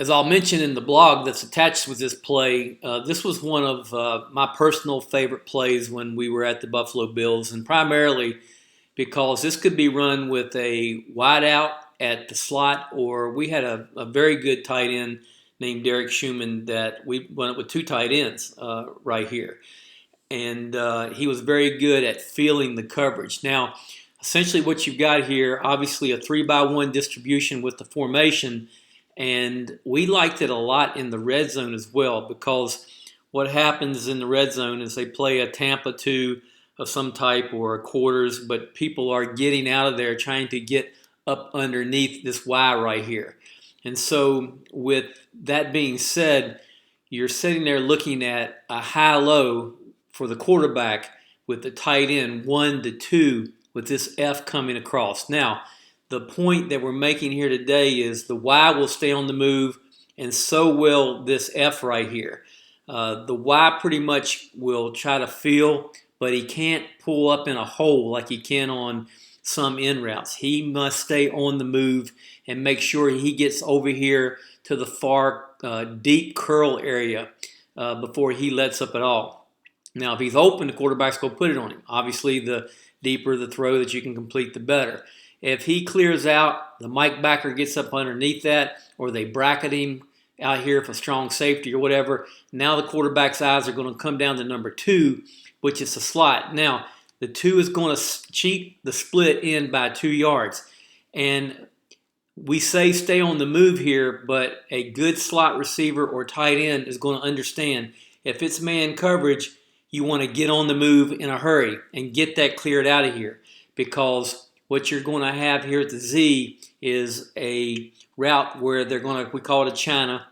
As I'll mention in the blog that's attached with this play, this was one of my personal favorite plays when we were at the Buffalo Bills, and primarily because this could be run with a wide out at the slot, or we had a very good tight end named Derek Schumann that we went with two tight ends right here. And he was very good at feeling the coverage. Now, essentially what you've got here, obviously a 3-by-1 distribution with the formation, and we liked it a lot in the red zone as well, because what happens in the red zone is they play a Tampa 2 of some type or a quarters, but people are getting out of there trying to get up underneath this Y right here. And so with that being said, you're sitting there looking at a high-low for the quarterback with the tight end 1 to 2 with this F coming across. Now, the point that we're making here today is the Y will stay on the move, and so will this F right here. The Y pretty much will try to feel, but he can't pull up in a hole like he can on some in routes. He must stay on the move and make sure he gets over here to the far deep curl area before he lets up at all. Now, if he's open, the quarterback's going to put it on him. Obviously, the deeper the throw that you can complete, the better. If he clears out, the Mike backer gets up underneath that, or they bracket him out here for strong safety or whatever, now the quarterback's eyes are going to come down to number 2, which is the slot. Now, the 2 is going to cheat the split in by 2 yards. And we say stay on the move here, but a good slot receiver or tight end is going to understand if it's man coverage, you want to get on the move in a hurry and get that cleared out of here, because what you're going to have here at the Z is a route where they're going to, we call it a China,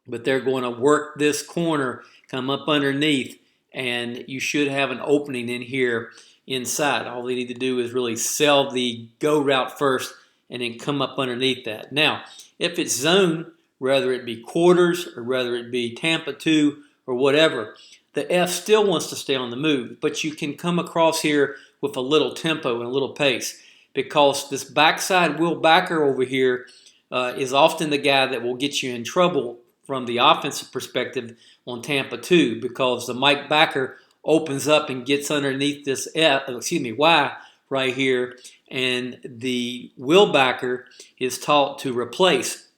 but they're going to work this corner, come up underneath, and you should have an opening in here inside. All they need to do is really sell the go route first and then come up underneath that. Now, if it's zone, whether it be quarters or whether it be Tampa 2 or whatever, the F still wants to stay on the move, but you can come across here with a little tempo and a little pace, because this backside Will backer over here is often the guy that will get you in trouble from the offensive perspective on Tampa 2, because the Mike backer opens up and gets underneath this Y right here, and the Will backer is taught to replace,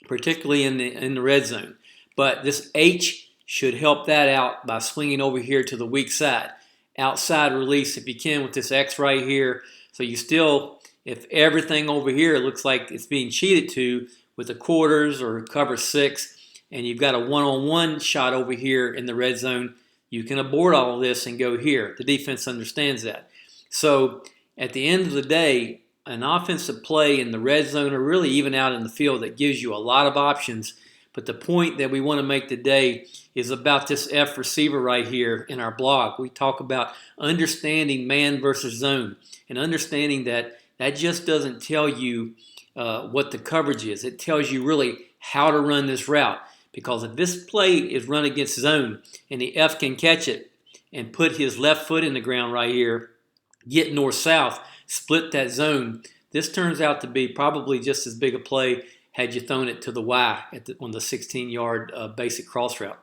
particularly in the red zone. But this H should help that out by swinging over here to the weak side. Outside release if you can with this X right here. So you still, if everything over here looks like it's being cheated to with the quarters or cover 6, and you've got a one-on-one shot over here in the red zone, you can abort all of this and go here. The defense understands that. So at the end of the day, an offensive play in the red zone, or really even out in the field, that gives you a lot of options. But the point that we want to make today is about this F receiver right here in our blog. We talk about understanding man versus zone, and understanding that that just doesn't tell you what the coverage is. It tells you really how to run this route. Because if this play is run against zone and the F can catch it and put his left foot in the ground right here, get north-south, split that zone, this turns out to be probably just as big a play had you thrown it to the Y on the 16-yard basic cross route.